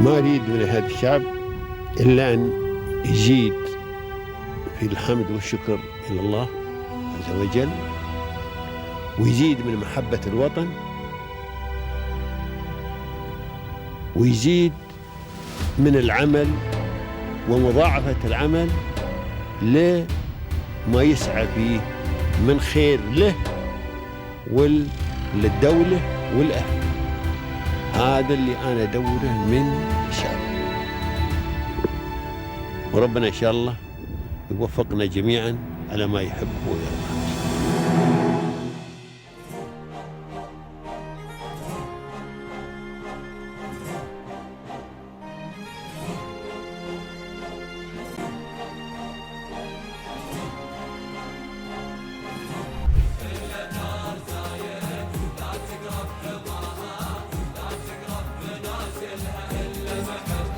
ما أريد من هذا الشعب إلا أن يزيد في الحمد والشكر إلى الله عز وجل، ويزيد من محبة الوطن، ويزيد من العمل ومضاعفة العمل لما يسعى فيه من خير له وللدولة والأهل. هذا اللي أنا أدوره من الشعب، وربنا إن شاء الله يوفقنا جميعا على ما يحب ويرضى.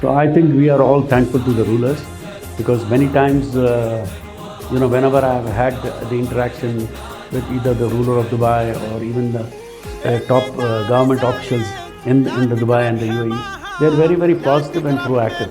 So I think we are all thankful to the rulers, because many times, whenever I have had the interaction with either the ruler of Dubai or even the top government officials in the Dubai and the UAE, they are very, very positive and proactive.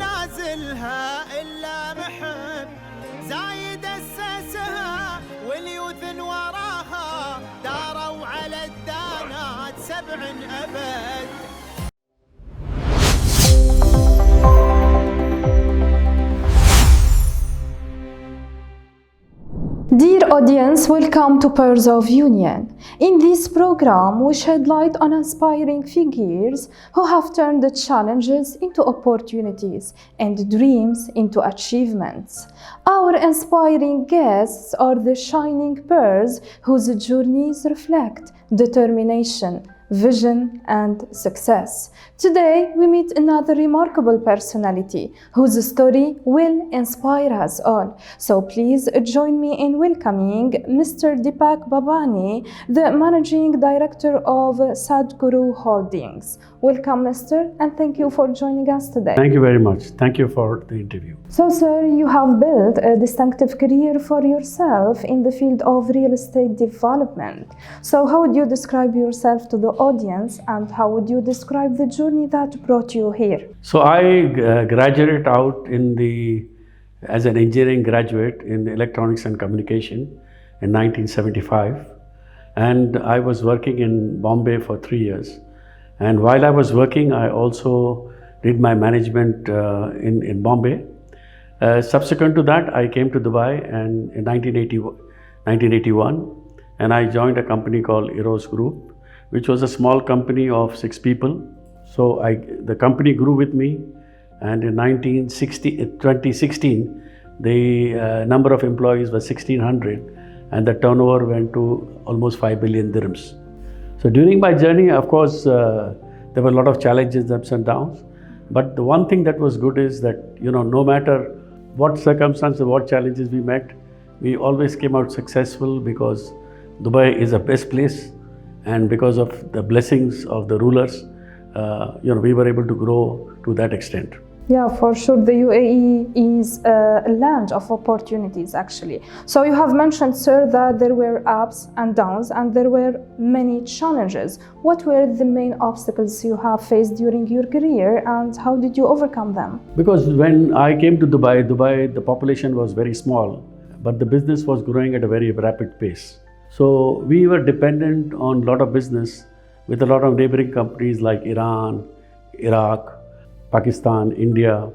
Dear audience, welcome to Pearls of Union. In this program, we shed light on inspiring figures who have turned the challenges into opportunities and dreams into achievements. Our inspiring guests are the shining pearls whose journeys reflect determination, vision, and success. Today, we meet another remarkable personality whose story will inspire us all. So please join me in welcoming Mr.Deepak Banani, the Managing Director of Satguru Holdings. Welcome, Mr., and thank you for joining us today. Thank you very much. Thank you for the interview. So, sir, you have built a distinctive career for yourself in the field of real estate development. So, how would you describe yourself to the audience, and how would you describe the journey that brought you here? So I graduated out as an engineering graduate in electronics and communication in 1975, and I was working in Bombay for 3 years. And while I was working, I also did my management in Bombay. Subsequent to that, I came to Dubai and in 1981, and I joined a company called Eros Group, which was a small company of 6 people. So the company grew with me, and in 2016, the number of employees was 1,600, and the turnover went to almost 5 billion dirhams. So during my journey, of course, there were a lot of challenges, ups and downs. But the one thing that was good is that, no matter what circumstances, what challenges we met, we always came out successful, because Dubai is the best place, and because of the blessings of the rulers, we were able to grow to that extent. Yeah, for sure. The UAE is a land of opportunities, actually. So you have mentioned, sir, that there were ups and downs and there were many challenges. What were the main obstacles you have faced during your career, and how did you overcome them? Because when I came to Dubai, the population was very small, but the business was growing at a very rapid pace. So we were dependent on a lot of business with a lot of neighboring companies like Iran, Iraq, Pakistan, India,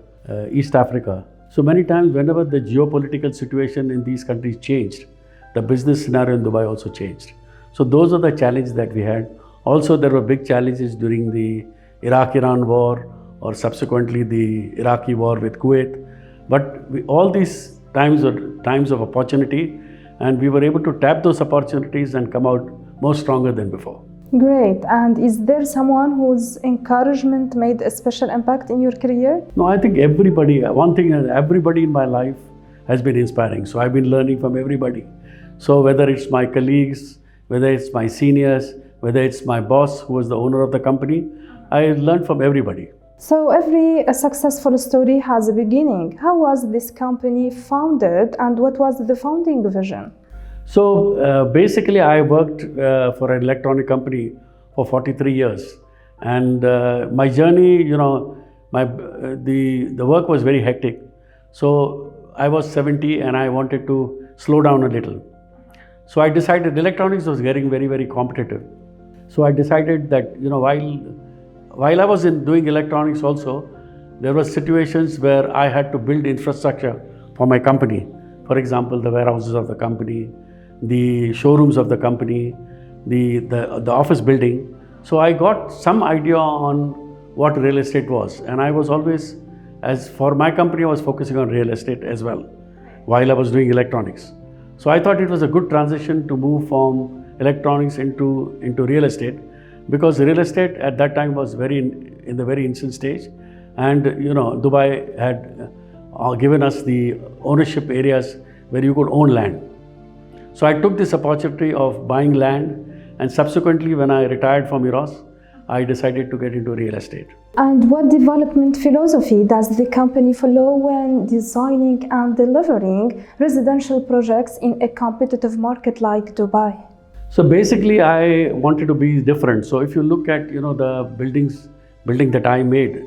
East Africa. So many times whenever the geopolitical situation in these countries changed, the business scenario in Dubai also changed. So those are the challenges that we had. Also, there were big challenges during the Iraq-Iran war, or subsequently the Iraqi war with Kuwait. But all these times were times of opportunity, and we were able to tap those opportunities and come out more stronger than before. Great. And is there someone whose encouragement made a special impact in your career? No, I think everybody in my life has been inspiring. So I've been learning from everybody. So whether it's my colleagues, whether it's my seniors, whether it's my boss who was the owner of the company, I learned from everybody. So every successful story has a beginning. How was this company founded, and what was the founding vision? So basically, I worked for an electronic company for 43 years. And my journey, the work was very hectic. So I was 70 and I wanted to slow down a little. So I decided electronics was getting very, very competitive. So I decided that, while I was doing electronics also, there were situations where I had to build infrastructure for my company. For example, the warehouses of the company, the showrooms of the company, the office building. So I got some idea on what real estate was, and I was always, as for my company, I was focusing on real estate as well while I was doing electronics. So I thought it was a good transition to move from electronics into real estate, because real estate at that time was in the very infant stage, and Dubai had given us the ownership areas where you could own land. So I took this opportunity of buying land, and subsequently when I retired from Eros, I decided to get into real estate. And what development philosophy does the company follow when designing and delivering residential projects in a competitive market like Dubai? So basically, I wanted to be different. So if you look at the building that I made,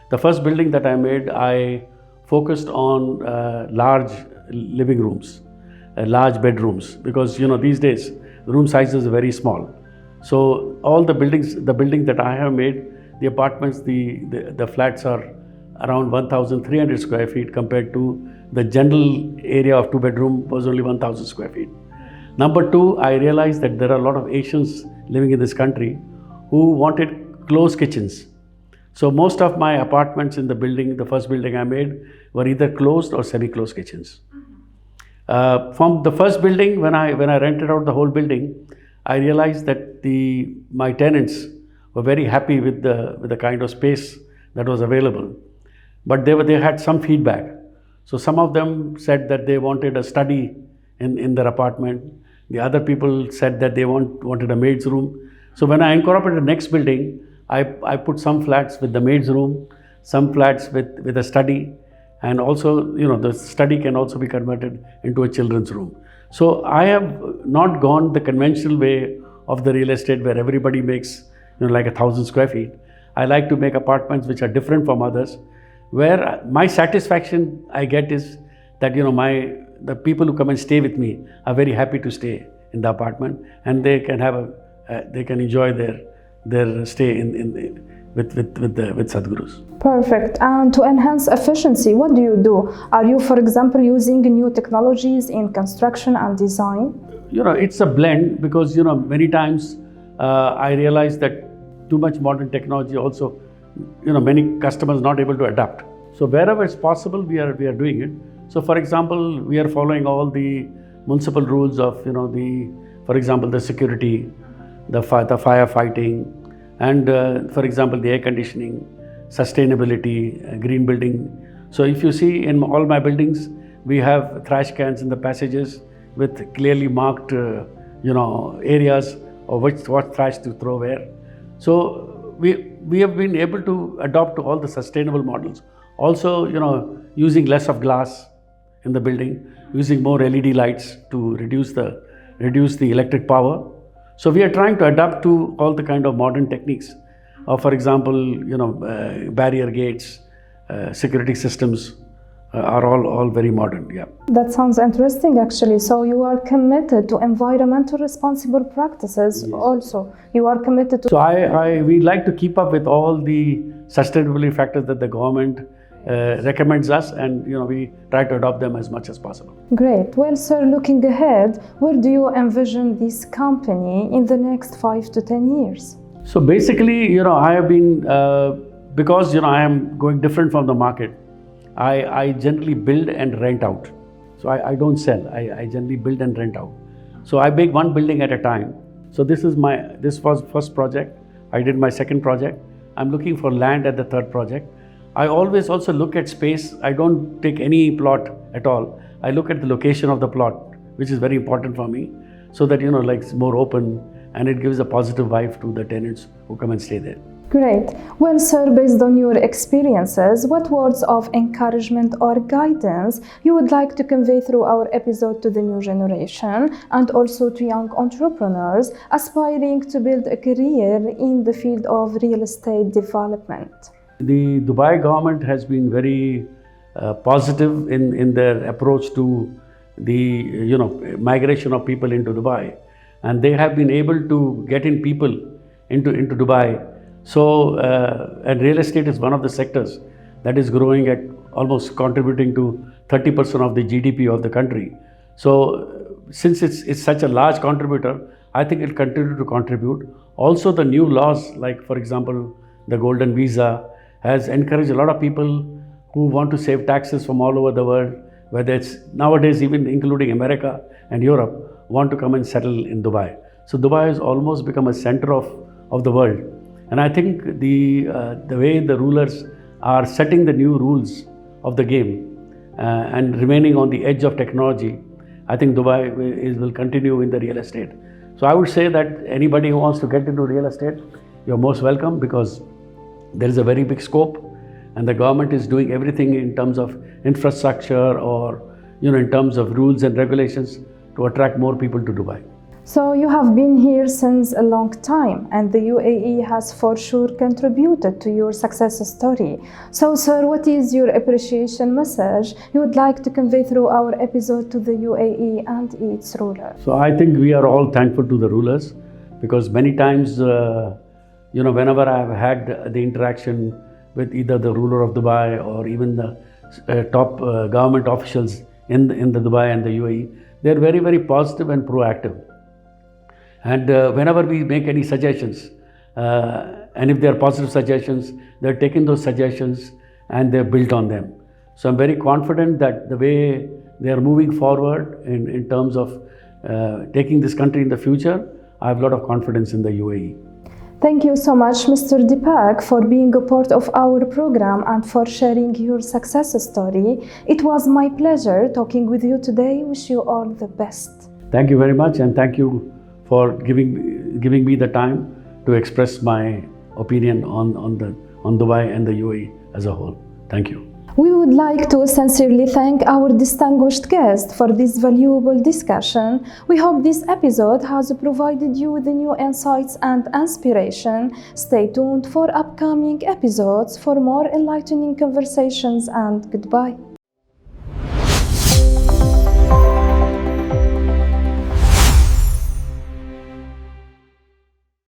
the first building that I made, I focused on large living rooms, large bedrooms, because these days room sizes are very small. So all the building that I have made, the apartments, the flats are around 1,300 square feet compared to the general area of 2-bedroom was only 1,000 square feet. Number two, I realized that there are a lot of Asians living in this country who wanted closed kitchens. So most of my apartments in the first building I made, were either closed or semi-closed kitchens. From the first building, when I rented out the whole building, I realized that my tenants were very happy with the kind of space that was available, but they had some feedback. So some of them said that they wanted a study in their apartment. The other people said that they wanted a maid's room. So when I incorporated the next building, I put some flats with the maid's room, some flats with a study, and also the study can also be converted into a children's room. So I have not gone the conventional way of the real estate where everybody makes like 1,000 square feet. I like to make apartments which are different from others, where my satisfaction I get is that the people who come and stay with me are very happy to stay in the apartment, and they can they can enjoy their stay with Satgurus. Perfect. And to enhance efficiency, what do you do? Are you, for example, using new technologies in construction and design? It's a blend, because many times I realize that too much modern technology also, many customers not able to adapt. So wherever it's possible, we are doing it. So for example, we are following all the municipal rules of for example, the security, the firefighting, and for example, the air conditioning, sustainability, green building. So if you see in all my buildings, we have trash cans in the passages with clearly marked areas of what trash to throw where. So we have been able to adopt to all the sustainable models. Also, using less of glass in the building, using more LED lights to reduce the electric power. So we are trying to adapt to all the kind of modern techniques. For example, barrier gates, security systems are all very modern. Yeah. That sounds interesting, actually. So you are committed to environmental responsible practices. Yes. Also, you are committed to. So we like to keep up with all the sustainability factors that the government recommends us, and we try to adopt them as much as possible. Great. Well, sir, looking ahead, where do you envision this company in the next 5 to 10 years? So basically, I have been because I am going different from the market. I generally build and rent out. So I don't sell. I generally build and rent out. So I make one building at a time. So this was first project. I did my second project. I'm looking for land at the third project. I always also look at space. I don't take any plot at all. I look at the location of the plot, which is very important for me, so that it's more open and it gives a positive vibe to the tenants who come and stay there. Great. Well, sir, based on your experiences, what words of encouragement or guidance you would like to convey through our episode to the new generation and also to young entrepreneurs aspiring to build a career in the field of real estate development? The Dubai government has been very positive in their approach to the migration of people into Dubai, and they have been able to get in people into Dubai. So and real estate is one of the sectors that is growing at almost contributing to 30% of the GDP of the country. So since it's such a large contributor, I think it will continue to contribute. Also the new laws, like for example the golden visa, has encouraged a lot of people who want to save taxes from all over the world, whether it's nowadays even including America and Europe, want to come and settle in Dubai. So Dubai has almost become a center of the world. And I think the way the rulers are setting the new rules of the game and remaining on the edge of technology, I think Dubai will continue in the real estate. So I would say that anybody who wants to get into real estate, you're most welcome, because there is a very big scope, and the government is doing everything in terms of infrastructure or in terms of rules and regulations to attract more people to Dubai. So you have been here since a long time, and the UAE has for sure contributed to your success story. So sir, what is your appreciation message you would like to convey through our episode to the UAE and its rulers? So I think we are all thankful to the rulers, because many times whenever I have had the interaction with either the ruler of Dubai or even the top government officials in the Dubai and the UAE, they are very, very positive and proactive. And whenever we make any suggestions, and if they are positive suggestions, they're taking those suggestions and they're built on them. So I'm very confident that the way they are moving forward in terms of taking this country in the future, I have a lot of confidence in the UAE. Thank you so much, Mr. Deepak, for being a part of our program and for sharing your success story. It was my pleasure talking with you today. Wish you all the best. Thank you very much, and thank you for giving me the time to express my opinion on Dubai and the UAE as a whole. Thank you. We would like to sincerely thank our distinguished guest for this valuable discussion. We hope this episode has provided you with new insights and inspiration. Stay tuned for upcoming episodes for more enlightening conversations, and goodbye.